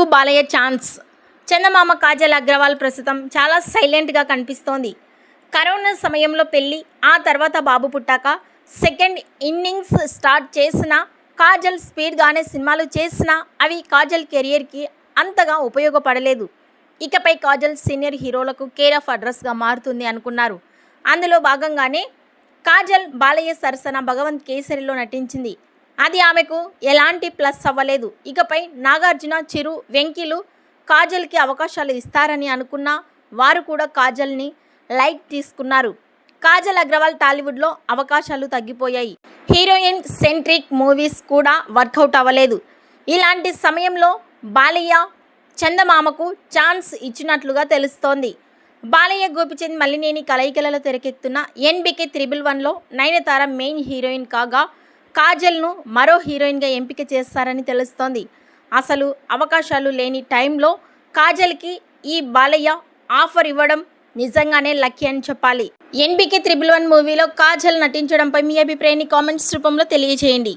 ఎందుకు బాలయ్య ఛాన్స్? చందమామ కాజల్ అగ్రవాల్ ప్రస్తుతం చాలా సైలెంట్గా కనిపిస్తోంది. కరోనా సమయంలో పెళ్ళి, ఆ తర్వాత బాబు పుట్టాక సెకండ్ ఇన్నింగ్స్ స్టార్ట్ చేసిన కాజల్ స్పీడ్గానే సినిమాలు చేసినా అవి కాజల్ కెరియర్కి అంతగా ఉపయోగపడలేదు. ఇకపై కాజల్ సీనియర్ హీరోలకు కేర్ ఆఫ్ అడ్రస్గా మారుతుంది అనుకున్నారు. అందులో భాగంగానే కాజల్ బాలయ్య సరసన భగవంత్ కేసరిలో నటించింది. అది ఆమెకు ఎలాంటి ప్లస్ అవ్వలేదు. ఇకపై నాగార్జున, చిరు, వెంకీలు కాజల్కి అవకాశాలు ఇస్తారని అనుకున్న వారు కూడా కాజల్ని లైట్ తీసుకున్నారు. కాజల్ అగ్రవాల్ టాలీవుడ్లో అవకాశాలు తగ్గిపోయాయి. హీరోయిన్ సెంట్రిక్ మూవీస్ కూడా వర్కౌట్ అవ్వలేదు. ఇలాంటి సమయంలో బాలయ్య చందమామకు ఛాన్స్ ఇచ్చినట్లుగా తెలుస్తోంది. బాలయ్య, గోపిచంద్, మల్లినేని కలయికలలో తెరకెక్కుతున్న ఎన్బికే 111లో నయనతార మెయిన్ హీరోయిన్ కాగా కాజల్ను మరో హీరోయిన్గా ఎంపిక చేస్తారని తెలుస్తోంది. అసలు అవకాశాలు లేని టైంలో కాజల్కి ఈ బాలయ్య ఆఫర్ ఇవ్వడం నిజంగానే లక్కీ అని చెప్పాలి. ఎన్బికే 111 మూవీలో కాజల్ నటించడంపై మీ అభిప్రాయాన్ని కామెంట్స్ రూపంలో తెలియజేయండి.